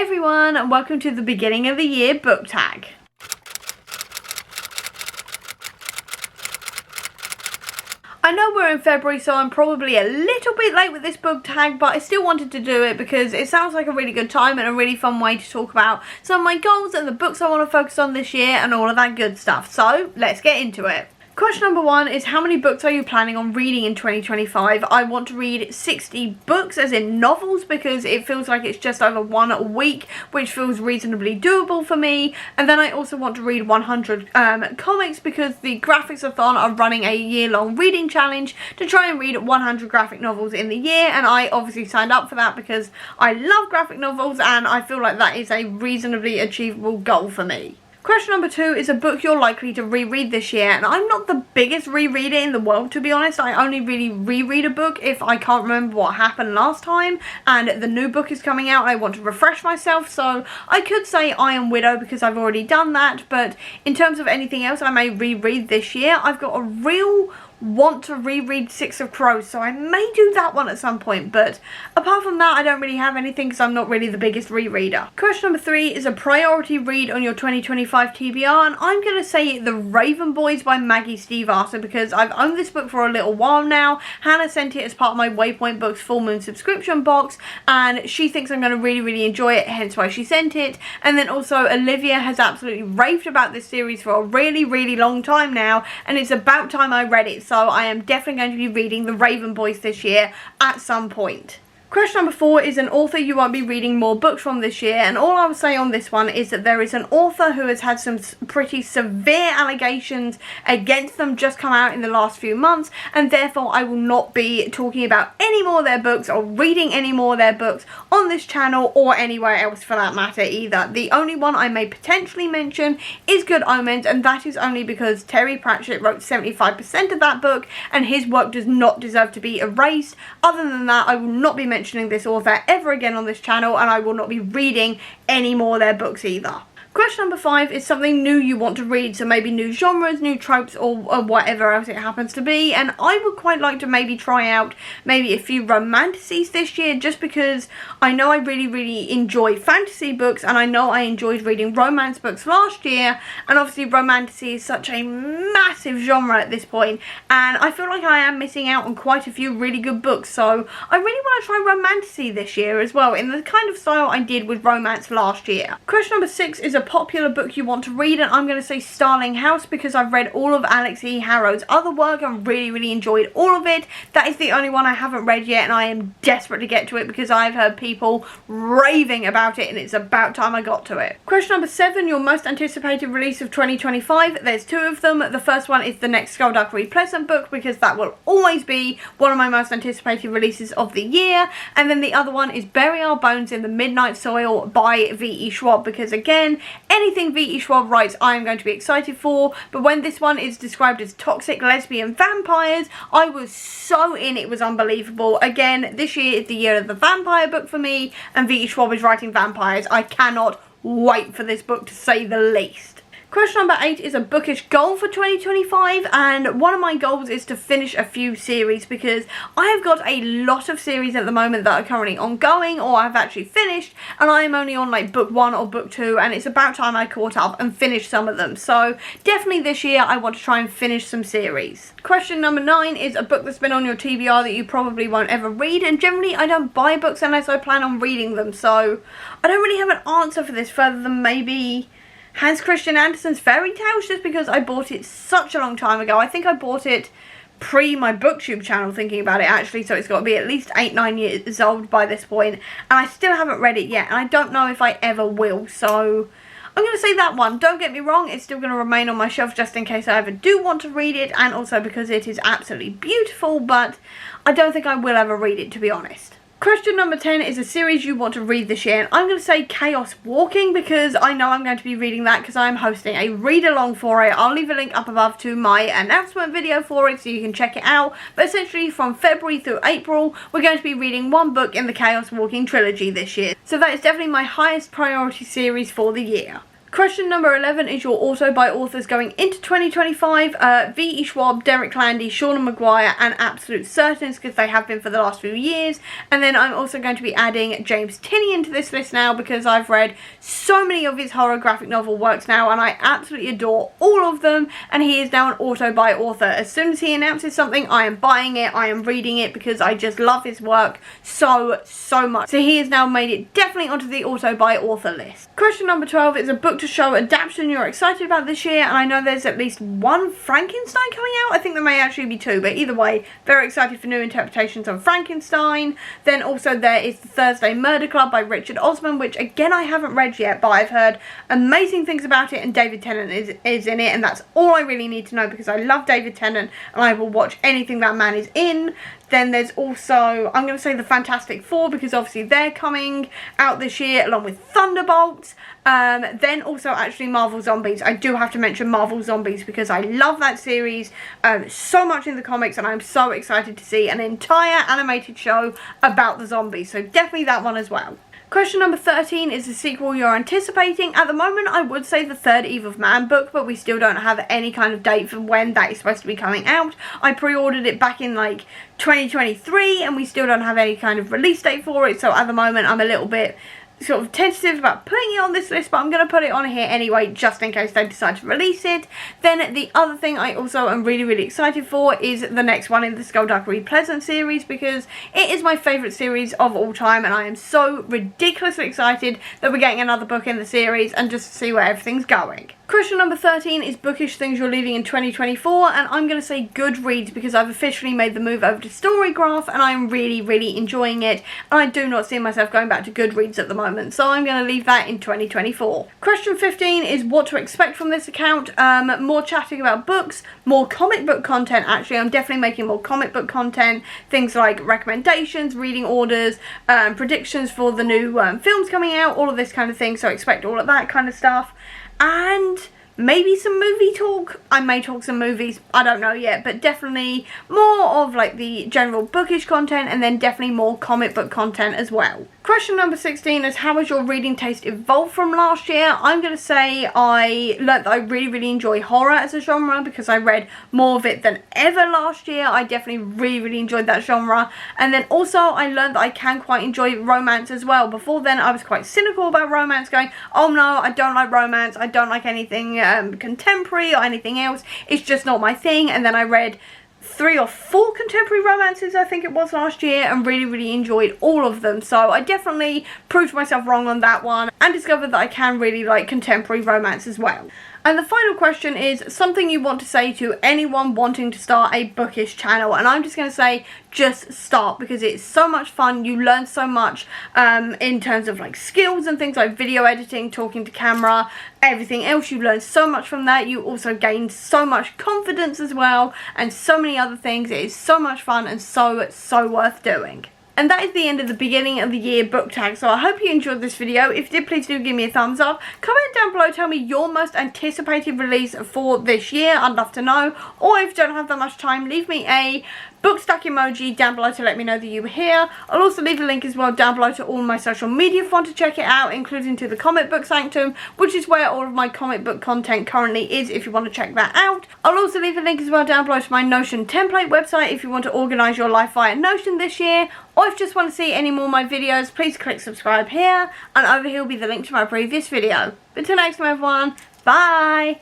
Hey everyone, and welcome to the beginning of the year book tag. I know we're in February, so I'm probably a little bit late with this book tag, but I still wanted to do it because it sounds like a really good time and a really fun way to talk about some of my goals and the books I want to focus on this year and all of that good stuff. So let's get into it. Question number 1 is, how many books are you planning on reading in 2025? I want to read 60 books, as in novels, because it feels like it's just over one a week, which feels reasonably doable for me. And then I also want to read 100 comics, because the Graphics-a-thon are running a year-long reading challenge to try and read 100 graphic novels in the year, and I obviously signed up for that because I love graphic novels and I feel like that is a reasonably achievable goal for me. Question number 2 is a book you're likely to reread this year, and I'm not the biggest rereader in the world, to be honest. I only really reread a book if I can't remember what happened last time and the new book is coming out and I want to refresh myself. So I could say Iron Widow because I've already done that, but in terms of anything else I may reread this year, I've got a real want to reread Six of Crows, so I may do that one at some point, but apart from that I don't really have anything because I'm not really the biggest rereader. Question number 3 is a priority read on your 2025 TBR, and I'm going to say The Raven Boys by Maggie Stiefvater because I've owned this book for a little while now. Hannah sent it as part of my Waypoint Books Full Moon subscription box and she thinks I'm going to really enjoy it, hence why she sent it. And then also Olivia has absolutely raved about this series for a really long time now, and it's about time I read it. So I am definitely going to be reading The Raven Boys this year at some point. Question number 4 is an author you won't be reading more books from this year, and all I will say on this one is that there is an author who has had some pretty severe allegations against them just come out in the last few months, and therefore I will not be talking about any more of their books or reading any more of their books on this channel or anywhere else for that matter either. The only one I may potentially mention is Good Omens, and that is only because Terry Pratchett wrote 75% of that book and his work does not deserve to be erased. Other than that, I will not be mentioning this author ever again on this channel, and I will not be reading any more of their books either. Question number 5 is something new you want to read, so maybe new genres, new tropes, or whatever else it happens to be, and I would quite like to maybe try out maybe a few romanticies this year, just because I know I really enjoy fantasy books, and I know I enjoyed reading romance books last year, and obviously romantasy is such a massive genre at this point, and I feel like I am missing out on quite a few really good books, so I really want to try romantasy this year as well, in the kind of style I did with romance last year. Question number 6 is a popular book you want to read, and I'm going to say Starling House because I've read all of Alex E. Harrow's other work and really enjoyed all of it. That is the only one I haven't read yet, and I am desperate to get to it because I've heard people raving about it and it's about time I got to it. Question number 7, your most anticipated release of 2025. There's 2 of them. The first one is the next Skulduggery Read Pleasant book because that will always be one of my most anticipated releases of the year, and then the other one is Bury Our Bones in the Midnight Soil by V.E. Schwab because again, anything V.E. Schwab writes I am going to be excited for, but when this one is described as toxic lesbian vampires, I was so in, it was unbelievable. Again, this year is the year of the vampire book for me, and V.E. Schwab is writing vampires. I cannot wait for this book, to say the least. Question number 8 is a bookish goal for 2025, and one of my goals is to finish a few series because I have got a lot of series at the moment that are currently ongoing or I've actually finished, and I am only on like book 1 or book 2, and it's about time I caught up and finished some of them. So definitely this year I want to try and finish some series. Question number 9 is a book that's been on your TBR that you probably won't ever read, and generally I don't buy books unless I plan on reading them, so I don't really have an answer for this further than maybe Hans Christian Andersen's Fairy Tales, just because I bought it such a long time ago. I think I bought it pre my booktube channel, thinking about it actually, so it's got to be at least 8-9 years old by this point, and I still haven't read it yet, and I don't know if I ever will, so I'm going to say that one. Don't get me wrong, it's still going to remain on my shelf just in case I ever do want to read it, and also because it is absolutely beautiful, but I don't think I will ever read it, to be honest. Question number 10 is a series you want to read this year, and I'm going to say Chaos Walking because I know I'm going to be reading that because I'm hosting a read-along for it. I'll leave a link up above to my announcement video for it so you can check it out, but essentially from February through April we're going to be reading one book in the Chaos Walking trilogy this year, so that is definitely my highest priority series for the year. Question number 11 is your auto by authors going into 2025. V.E. Schwab, Derek Landy, Shauna Maguire and Absolute Certains, because they have been for the last few years. And then I'm also going to be adding James Tinney into this list now, because I've read so many of his horror graphic novel works now and I absolutely adore all of them, and he is now an auto by author. As soon as he announces something, I am buying it, I am reading it, because I just love his work so much. So he has now made it definitely onto the auto by author list. Question number 12 is a book to show adaptation you're excited about this year, and I know there's at least one Frankenstein coming out. I think there may actually be two, but either way, very excited for new interpretations of Frankenstein. Then also there is The Thursday Murder Club by Richard Osman, which again I haven't read yet, but I've heard amazing things about it, and David Tennant is in it, and that's all I really need to know, because I love David Tennant and I will watch anything that man is in. Then there's also, I'm going to say the Fantastic Four, because obviously they're coming out this year along with Thunderbolts. Then also actually Marvel Zombies. I do have to mention Marvel Zombies because I love that series so much in the comics, and I'm so excited to see an entire animated show about the zombies. So definitely that one as well. Question number 13 is the sequel you're anticipating. At the moment, I would say the third Eve of Man book, but we still don't have any kind of date for when that is supposed to be coming out. I pre-ordered it back in like 2023 and we still don't have any kind of release date for it. So at the moment, I'm a little bit sort of tentative about putting it on this list, but I'm going to put it on here anyway just in case they decide to release it. Then the other thing I also am really excited for is the next one in the Skullduggery Pleasant series, because it is my favourite series of all time and I am so ridiculously excited that we're getting another book in the series and just to see where everything's going. Question number 13 is bookish things you're leaving in 2024, and I'm going to say Goodreads because I've officially made the move over to Storygraph and I'm really enjoying it, and I do not see myself going back to Goodreads at the moment, so I'm going to leave that in 2024. Question 15 is what to expect from this account. More chatting about books, more comic book content. Actually, I'm definitely making more comic book content, things like recommendations, reading orders, predictions for the new films coming out, all of this kind of thing, so expect all of that kind of stuff. And maybe some movie talk. I may talk some movies, I don't know yet, but definitely more of like the general bookish content, and then definitely more comic book content as well. Question number 16 is how has your reading taste evolved from last year? I'm going to say I learnt that I really enjoy horror as a genre because I read more of it than ever last year. I definitely really enjoyed that genre, and then also I learned that I can quite enjoy romance as well. Before then I was quite cynical about romance, going, oh no, I don't like romance, I don't like anything contemporary or anything else, it's just not my thing. And then I read 3 or 4 contemporary romances I think it was last year and really enjoyed all of them, so I definitely proved myself wrong on that one and discovered that I can really like contemporary romance as well. And the final question is something you want to say to anyone wanting to start a bookish channel, and I'm just going to say just start, because it's so much fun. You learn so much in terms of like skills and things like video editing, talking to camera, everything else. You learn so much from that. You also gain so much confidence as well, and so many other things. It is so much fun and so worth doing. And that is the end of the beginning of the year book tag. So I hope you enjoyed this video. If you did, please do give me a thumbs up. Comment down below, tell me your most anticipated release for this year. I'd love to know. Or if you don't have that much time, leave me a book stack emoji down below to let me know that you were here. I'll also leave a link as well down below to all my social media if you want to check it out, including to the Comic Book Sanctum, which is where all of my comic book content currently is if you want to check that out. I'll also leave a link as well down below to my Notion template website if you want to organise your life via Notion this year. Or if you just want to see any more of my videos, please click subscribe here, and over here will be the link to my previous video. But until next time everyone, bye!